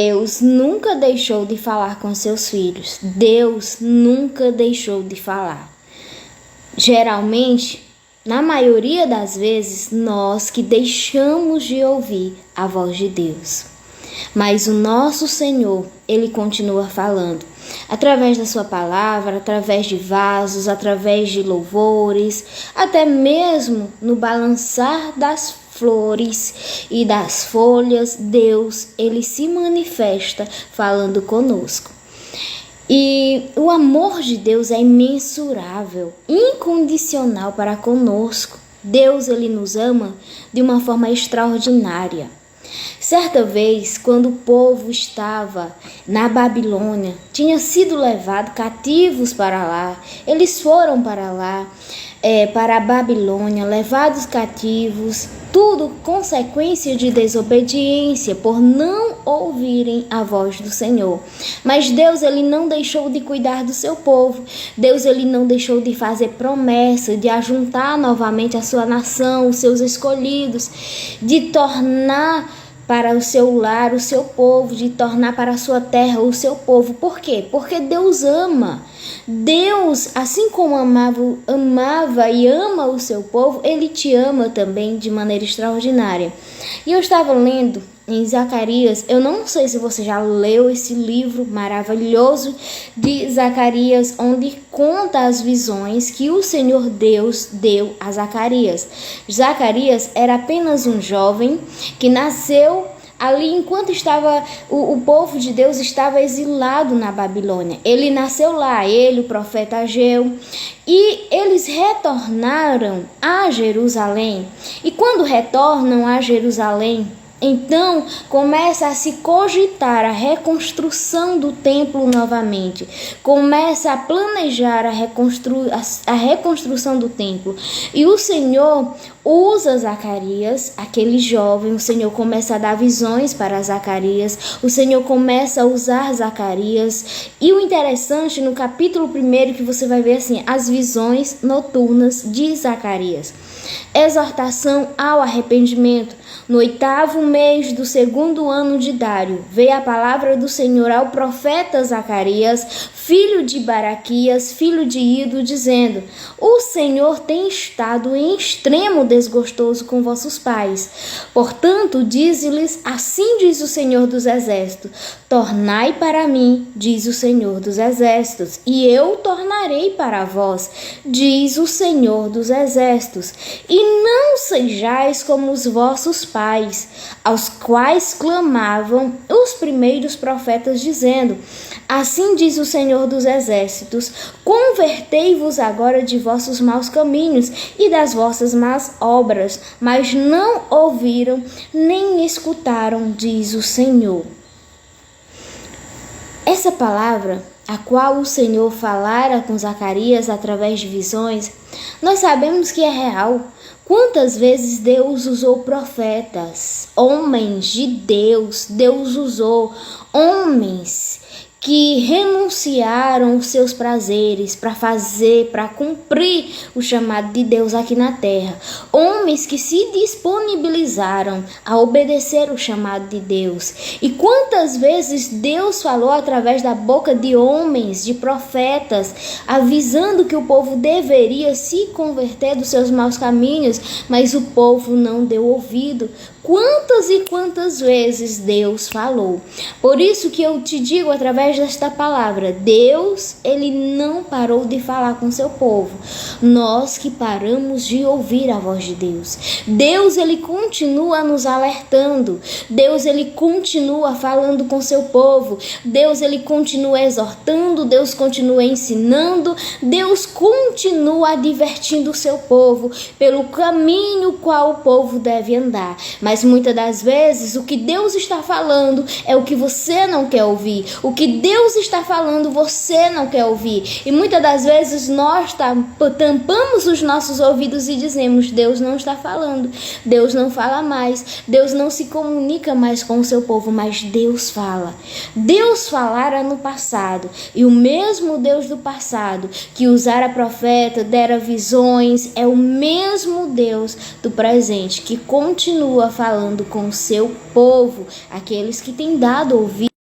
Deus nunca deixou de falar com seus filhos. Deus nunca deixou de falar. Geralmente, na maioria das vezes, nós que deixamos de ouvir a voz de Deus. Mas o nosso Senhor, Ele continua falando. Através da sua palavra, através de vasos, através de louvores, até mesmo no balançar das flores e das folhas, Deus, Ele se manifesta falando conosco. E o amor de Deus é imensurável, incondicional para conosco. Deus, Ele nos ama de uma forma extraordinária. Certa vez, quando o povo estava na Babilônia, tinha sido levado cativos para lá, eles foram para lá, para a Babilônia, levados cativos, tudo consequência de desobediência, por não ouvirem a voz do Senhor. Mas Deus, Ele não deixou de cuidar do seu povo. Deus, Ele não deixou de fazer promessa, de ajuntar novamente a sua nação, os seus escolhidos, de tornar para o seu lar, o seu povo, de tornar para a sua terra o seu povo. Por quê? Porque Deus ama. Deus, assim como amava e ama o seu povo, Ele te ama também de maneira extraordinária. E eu estava lendo em Zacarias, eu não sei se você já leu esse livro maravilhoso de Zacarias, onde conta as visões que o Senhor Deus deu a Zacarias. Zacarias era apenas um jovem que nasceu ali enquanto o povo de Deus estava exilado na Babilônia. Ele nasceu lá, ele, o profeta Ageu, e eles retornaram a Jerusalém. E quando retornam a Jerusalém, então começa a se cogitar a reconstrução do templo novamente. Começa a planejar a reconstrução do templo. E o Senhor usa Zacarias, aquele jovem. O Senhor começa a dar visões para Zacarias. O Senhor começa a usar Zacarias. E o interessante, no capítulo 1, que você vai ver assim, as visões noturnas de Zacarias. Exortação ao arrependimento. No 8º mês do 2º ano de Dário, veio a palavra do Senhor ao profeta Zacarias, filho de Baraquias, filho de Ido, dizendo: O Senhor tem estado em extremo desgostoso com vossos pais. Portanto, dize-lhes: Assim diz o Senhor dos Exércitos: Tornai para mim, diz o Senhor dos Exércitos, e eu tornarei para vós, diz o Senhor dos Exércitos. E não sejais como os vossos pais, aos quais clamavam os primeiros profetas, dizendo: Assim diz o Senhor dos Exércitos: Convertei-vos agora de vossos maus caminhos e das vossas más obras, mas não ouviram nem escutaram, diz o Senhor. Essa palavra, a qual o Senhor falara com Zacarias através de visões, nós sabemos que é real. Quantas vezes Deus usou profetas, homens de Deus, Deus usou homens que renunciaram os seus prazeres para cumprir o chamado de Deus aqui na terra. Homens que se disponibilizaram a obedecer o chamado de Deus. E quantas vezes Deus falou através da boca de homens, de profetas, avisando que o povo deveria se converter dos seus maus caminhos, mas o povo não deu ouvido. Quantas e quantas vezes Deus falou. Por isso que eu te digo através desta palavra, Deus, Ele não parou de falar com seu povo. Nós que paramos de ouvir a voz de Deus. Deus, Ele continua nos alertando. Deus, Ele continua falando com seu povo. Deus, Ele continua exortando. Deus continua ensinando. Deus continua advertindo o seu povo pelo caminho qual o povo deve andar. Mas muitas das vezes o que Deus está falando é o que você não quer ouvir. O que Deus está falando, você não quer ouvir. E muitas das vezes nós tampamos os nossos ouvidos e dizemos: Deus não está falando, Deus não fala mais, Deus não se comunica mais com o seu povo. Mas Deus fala. Deus falara no passado, e o mesmo Deus do passado que usara profeta, dera visões, é o mesmo Deus do presente que continua falando com o seu povo, aqueles que têm dado ouvido